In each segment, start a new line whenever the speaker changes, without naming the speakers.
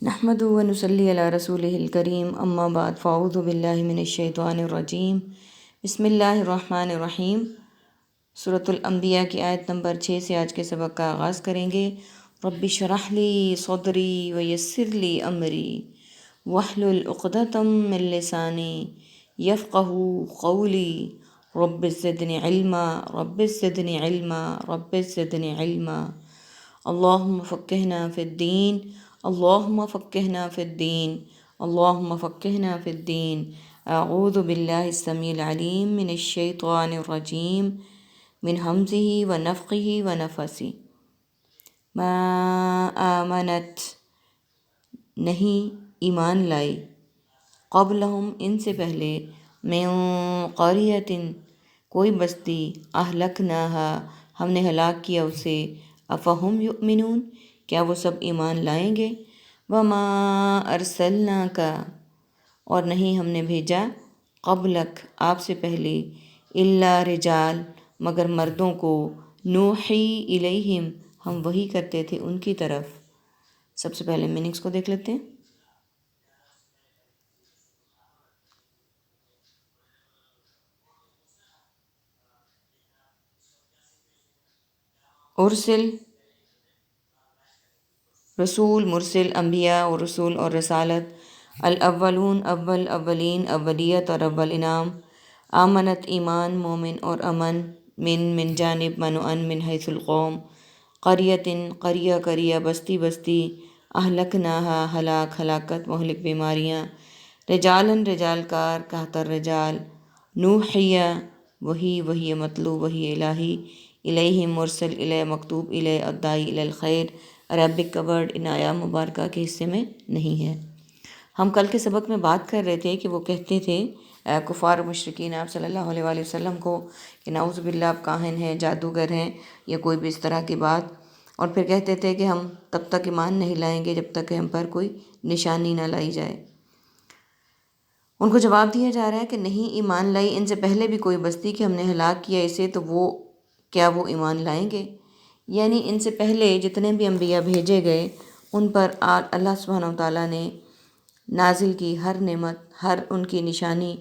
نحمدہ و نصلی علی رسولہ الکریم، اما بعد، فاعوذ باللہ من الشیطان الرجیم، بسم اللہ الرحمن الرحیم۔ سورۃ الانبیاء کی آیت نمبر 6 سے آج کے سبق کا آغاز کریں گے۔ رب اشرح لی صدری ویسر لی امری واحلل عقدۃ من لسانی یفقہوا قولی رب زدنی علما رب زدنی علما رب زدنی علما۔ اللہم فقہنا فی الدین، اللہم فقہنا فی الدین، اللہم فقہنا فی الدین۔ اعوذ باللہ السمیع العلیم من الشیطان الرجیم، من ہمزہ ونفخہ ونفثہ۔ ما آمنت، نہیں ایمان لائی، قبلہم ان سے پہلے، من قریۃ کوئی بستی، اہلکناہا ہم نے ہلاک کیا اسے، افہم یؤمنون کیا وہ سب ایمان لائیں گے؟ وما ارسلناک اور نہیں ہم نے بھیجا، قبلک آپ سے پہلے، الا رجال مگر مردوں کو، نوحی الیہم ہم وحی کرتے تھے ان کی طرف۔ سب سے پہلے میننگس کو دیکھ لیتے ہیں۔ ارسل رسول، مرسل انبیاء اور رسول اور رسالت، الاولون اول، اولین اولیت اور اول انعام، آمنت ایمان، مومن اور امن، من جانب من و ان من حیث القوم، قریۃ قریہ قریہ بستی بستی، اہلکناہا ہلاک ہلاکت مہلک بیماریاں، رجالن رجال کار کہتر رجال، نوحیہ وہی مطلوب وہی الہی، الیہم مرسل الی مکتوب الی الدائی الی الخیر، عربک کا ورڈ ان آیا مبارکہ کے حصے میں نہیں ہے۔ ہم کل کے سبق میں بات کر رہے تھے کہ وہ کہتے تھے کفار و مشرکین آپ صلی اللہ علیہ وآلہ وسلم کو کہ نعوذ باللہ آپ کاہن ہیں، جادوگر ہیں یا کوئی بھی اس طرح کی بات، اور پھر کہتے تھے کہ ہم تب تک ایمان نہیں لائیں گے جب تک کہ ہم پر کوئی نشانی نہ لائی جائے۔ ان کو جواب دیا جا رہا ہے کہ نہیں ایمان لائی ان سے پہلے بھی کوئی بستی کہ ہم نے ہلاک کیا اسے، تو کیا وہ ایمان لائیں گے؟ یعنی ان سے پہلے جتنے بھی انبیاء بھیجے گئے ان پر اللہ سبحانہ وتعالیٰ نے نازل کی ہر نعمت، ہر ان کی نشانی،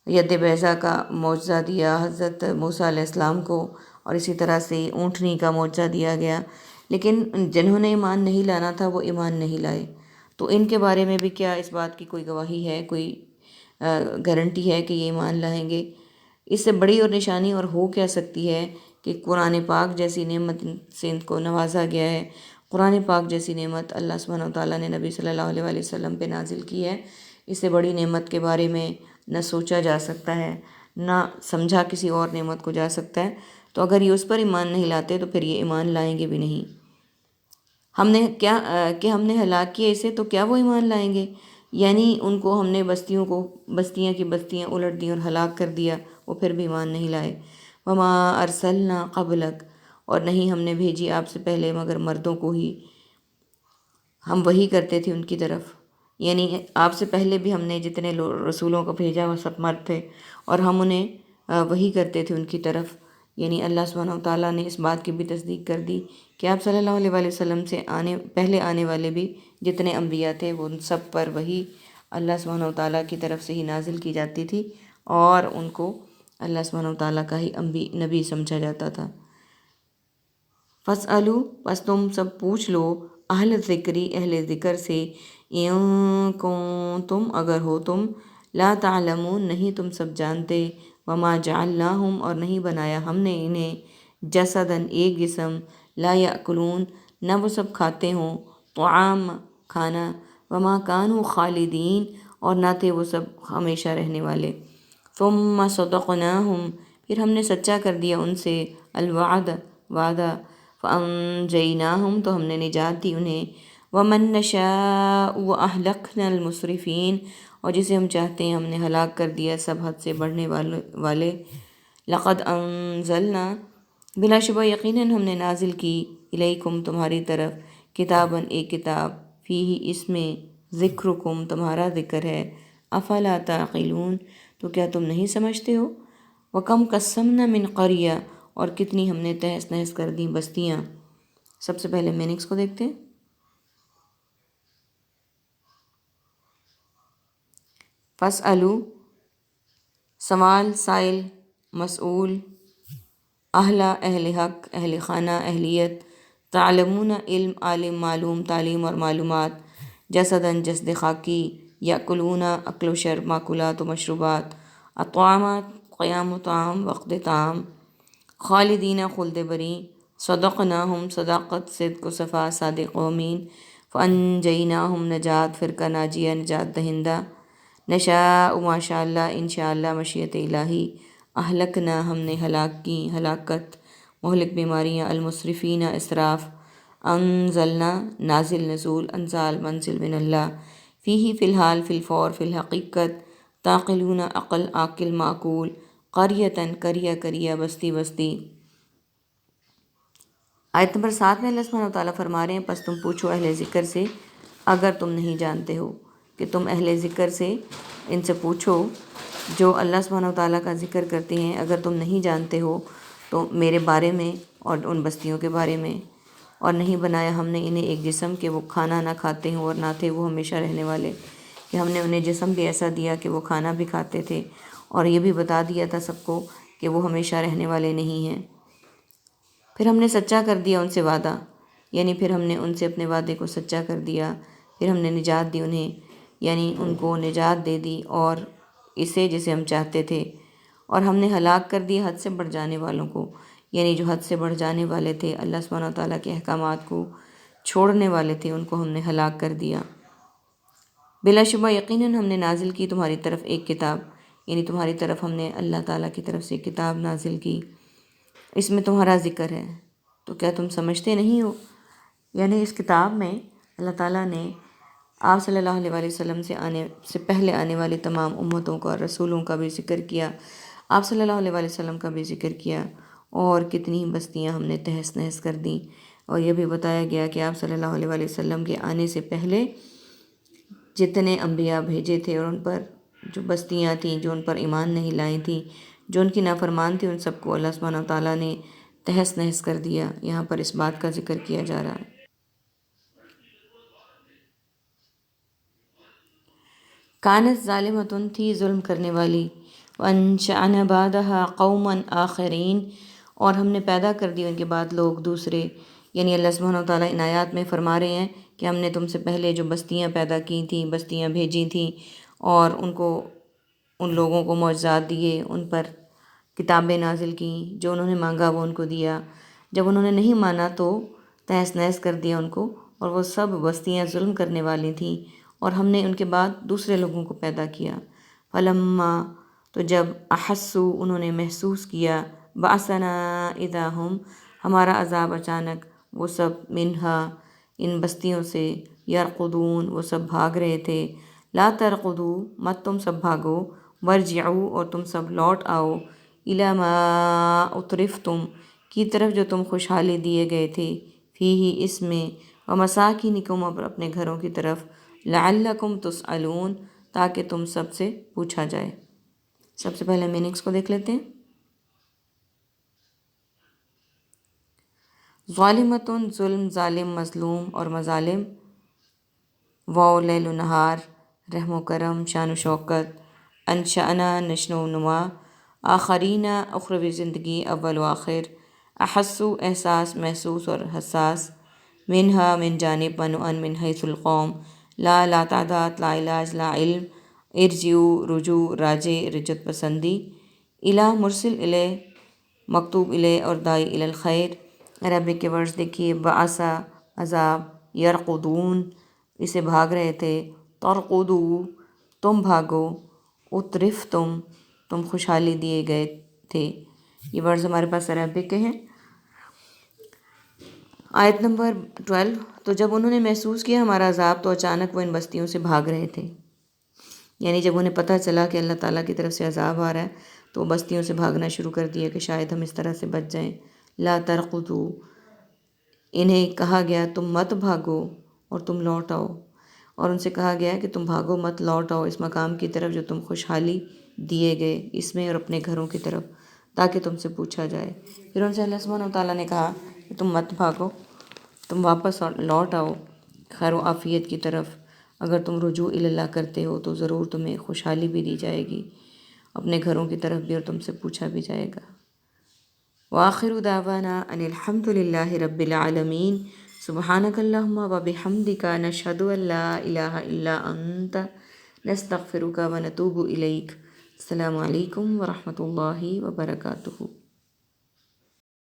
ید بیضا کا معجزہ دیا حضرت موسیٰ علیہ السلام کو، اور اسی طرح سے اونٹنی کا معجزہ دیا گیا، لیکن جنہوں نے ایمان نہیں لانا تھا وہ ایمان نہیں لائے۔ تو ان کے بارے میں بھی کیا اس بات کی کوئی گواہی ہے، کوئی گارنٹی ہے کہ یہ ایمان لائیں گے؟ اس سے بڑی اور نشانی اور ہو کیا سکتی ہے کہ قرآن پاک جیسی نعمت سے ان کو نوازا گیا ہے۔ قرآن پاک جیسی نعمت اللہ سبحانہ وتعالیٰ نے نبی صلی اللہ علیہ وآلہ وسلم پہ نازل کی ہے۔ اس سے بڑی نعمت کے بارے میں نہ سوچا جا سکتا ہے، نہ سمجھا کسی اور نعمت کو جا سکتا ہے۔ تو اگر یہ اس پر ایمان نہیں لاتے تو پھر یہ ایمان لائیں گے بھی نہیں۔ ہم نے ہلاک کیا اسے تو کیا وہ ایمان لائیں گے؟ یعنی ان کو ہم نے بستیاں کی بستیاں الٹ دیں اور ہلاک کر دیا، وہ پھر بھی ایمان نہیں لائے۔ وما ارسلنا قبلک اور نہیں ہم نے بھیجی آپ سے پہلے مگر مردوں کو ہی، ہم وحی کرتے تھے ان کی طرف۔ یعنی آپ سے پہلے بھی ہم نے جتنے رسولوں کو بھیجا وہ سب مرد تھے اور ہم انہیں وحی کرتے تھے ان کی طرف۔ یعنی اللہ سبحانہ وتعالیٰ نے اس بات کی بھی تصدیق کر دی کہ آپ صلی اللہ علیہ وآلہ وسلم سے پہلے آنے والے بھی جتنے انبیاء تھے وہ ان سب پر وحی اللہ سبحانہ وتعالیٰ کی طرف سے ہی نازل کی جاتی تھی اور ان کو اللہ سبحانہ وتعالیٰ کا ہی نبی سمجھا جاتا تھا۔ فَاسْأَلُوا پس تم سب پوچھ لو، اہل ذکری اہل ذکر سے، اِن کنتم اگر ہو تم، لا تعلمون نہیں تم سب جانتے، وما جعلناہم اور نہیں بنایا ہم نے انہیں، جسداً ایک جسم، لا یأکلون نہ وہ سب کھاتے ہوں، طعام کھانا، وما کانوا خالدین اور نہ تھے وہ سب ہمیشہ رہنے والے۔ ثم صدقناہم پھر ہم نے سچا کر دیا ان سے، الوعد وعدہ، فانجیناہم تو ہم نے نجات دی انہیں، ومن نشاء واہلکنا المسرفین اور جسے ہم چاہتے ہیں ہم نے ہلاک کر دیا سب حد سے بڑھنے والے۔ لقد انزلنا بلا شبہ یقیناً ہم نے نازل کی، الیکم تمہاری طرف، کتاباً ایک کتاب، فیہ اس میں، ذکرکم تمہارا ذکر ہے، افلا تعقلون تو کیا تم نہیں سمجھتے ہو؟ وَكَمْ قَسَّمْنَا مِنْ قَرْيَةٍ اور کتنی ہم نے تہس نہس کر دیں بستیاں۔ سب سے پہلے میننگس کو دیکھتے ہیں۔ فاسألو، سوال، سائل، مسئول، اہل حق، اہل خانہ، اہلیت، تعلمون علم، عالم، معلوم، تعلیم اور معلومات، جسداً جسد خاکی، یاکلون اکل و شرب، ماکولات و مشروبات، اطعامات قیام و طعام، وقت طعام، خالدین خلد بری، صدقناہم صداقت صدق و صفا صادق و امین، فانجیناہم نجات فرقہ ناجیہ نجات دہندہ، نشاء ماشاء اللہ انشاء اللہ مشیت الہی، اہلکنا ہم نے ہلاک کی ہلاکت، مہلک بیماریاں، المسرفین اسراف، انزلنا نازل نزول، انزال منزل من اللہ، فیہ فی الحال فی الفور فی الحقیقت، تعقلون عقل عاقل معقول، قریتاً قریہ قریہ بستی بستی۔ آیت نمبر 7 میں اللہ سبحانہ و تعالیٰ فرما رہے ہیں پس تم پوچھو اہل ذکر سے اگر تم نہیں جانتے ہو، کہ تم اہل ذکر سے ان سے پوچھو جو اللہ سبحانہ و تعالیٰ کا ذکر کرتے ہیں، اگر تم نہیں جانتے ہو تو میرے بارے میں اور ان بستیوں کے بارے میں، اور نہیں بنایا ہم نے انہیں ایک جسم کہ وہ کھانا نہ کھاتے ہوں اور نہ تھے وہ ہمیشہ رہنے والے، کہ ہم نے انہیں جسم بھی ایسا دیا کہ وہ کھانا بھی کھاتے تھے، اور یہ بھی بتا دیا تھا سب کو کہ وہ ہمیشہ رہنے والے نہیں ہیں۔ پھر ہم نے سچا کر دیا ان سے وعدہ، یعنی پھر ہم نے ان سے اپنے وعدے کو سچا کر دیا، پھر ہم نے نجات دی انہیں، یعنی ان کو نجات دے دی اور اسے جسے ہم چاہتے تھے، اور ہم نے ہلاک کر دیا حد سے بڑھ جانے والوں کو، یعنی جو حد سے بڑھ جانے والے تھے، اللہ سبحانہ و تعالیٰ کے احکامات کو چھوڑنے والے تھے، ان کو ہم نے ہلاک کر دیا۔ بلا شبہ یقیناً ہم نے نازل کی تمہاری طرف ایک کتاب، یعنی تمہاری طرف ہم نے اللہ تعالیٰ کی طرف سے ایک کتاب نازل کی، اس میں تمہارا ذکر ہے، تو کیا تم سمجھتے نہیں ہو؟ یعنی اس کتاب میں اللہ تعالیٰ نے آپ صلی اللہ علیہ وآلہ وسلم سے پہلے آنے والی تمام امتوں کا اور رسولوں کا بھی ذکر کیا، آپ صلی اللہ علیہ وآلہ وسلم کا بھی ذکر کیا، اور کتنی بستیاں ہم نے تہس نہس کر دیں، اور یہ بھی بتایا گیا کہ آپ صلی اللہ علیہ وآلہ وسلم کے آنے سے پہلے جتنے انبیاء بھیجے تھے اور ان پر جو بستیاں تھیں جو ان پر ایمان نہیں لائی تھیں، جو ان کی نافرمان تھی، ان سب کو اللہ سبحانہ و تعالیٰ نے تہس نہس کر دیا۔ یہاں پر اس بات کا ذکر کیا جا رہا ہے۔ کانت ظالمتن تھی ظلم کرنے والی، وانشأنا بعدہا قوما آخرین، اور ہم نے پیدا کر دی ان کے بعد لوگ دوسرے، یعنی اللہ سبحانہ و تعالیٰ ان آیات میں فرما رہے ہیں کہ ہم نے تم سے پہلے جو بستیاں پیدا کی تھیں، بستیاں بھیجی تھیں، اور ان لوگوں کو معجزات دیے، ان پر کتابیں نازل کیں، جو انہوں نے مانگا وہ ان کو دیا، جب انہوں نے نہیں مانا تو تہس نہس کر دیا ان کو، اور وہ سب بستیاں ظلم کرنے والی تھیں، اور ہم نے ان کے بعد دوسرے لوگوں کو پیدا کیا۔ فلما، تو جب احسوا انہوں نے محسوس کیا، بأسنا اذا ہم، ہمارا عذاب اچانک، وہ سب منہا ان بستیوں سے، یرقدون وہ سب بھاگ رہے تھے، لا ترقدوا مت تم سب بھاگو، ورجعوا اور تم سب لوٹ آؤ، الی ما اترفتم کی طرف جو تم خوشحالی دیے گئے تھے، فیہ اس میں، ومساکنکم اور اپنے گھروں کی طرف، لعلکم تسألون تاکہ تم سب سے پوچھا جائے۔ سب سے پہلے میننگس کو دیکھ لیتے ہیں۔ ظالمتن ظلم، ظالم مظلوم اور مظالم، واو لیل و نہار، رحم و کرم، شان و شوکت، انشأنا نشو و نما، آخرین اخروی زندگی، اول و آخر، احسو احساس، محسوس اور حساس، منہا من جانب، منعن من حیث القوم، لا تعداد، لا علاج، لا علم، ارجعوا رجوع، راجع رجت پسندی، الہ مرسل الیہ، مکتوب الیہ اور داعی الی الخیر۔ عربک کے ورڈز دیکھیے، بعثا عذاب، یرقدون اسے بھاگ رہے تھے، ترقدوا تم بھاگو، اترفتم تم خوشحالی دیے گئے تھے۔ یہ ورڈز ہمارے پاس عربک کے ہیں۔ آیت نمبر 12، تو جب انہوں نے محسوس کیا ہمارا عذاب تو اچانک وہ ان بستیوں سے بھاگ رہے تھے، یعنی جب انہیں پتہ چلا کہ اللہ تعالیٰ کی طرف سے عذاب آ رہا ہے تو وہ بستیوں سے بھاگنا شروع کر دیا کہ شاید ہم اس طرح سے بچ جائیں۔ لا ترقدوا، انہیں کہا گیا تم مت بھاگو اور تم لوٹ آؤ، اور ان سے کہا گیا کہ تم بھاگو مت، لوٹ آؤ اس مقام کی طرف جو تم خوشحالی دیے گئے اس میں، اور اپنے گھروں کی طرف، تاکہ تم سے پوچھا جائے۔ پھر ان سے اللہ سبحانہ و تعالیٰ نے کہا کہ تم مت بھاگو، تم واپس لوٹ آؤ خیر و عافیت کی طرف، اگر تم رجوع اللہ کرتے ہو تو ضرور تمہیں خوشحالی بھی دی جائے گی، اپنے گھروں کی طرف بھی، اور تم سے پوچھا بھی جائے گا۔ وآخر دعوانا ان الحمد للہ رب العالمین، سبحانک اللہم وبحمدک، نشہد ان لا الہ الا انت، نستغفرک ونتوب الیک۔ السلام علیکم ورحمۃ اللہ وبرکاتہ۔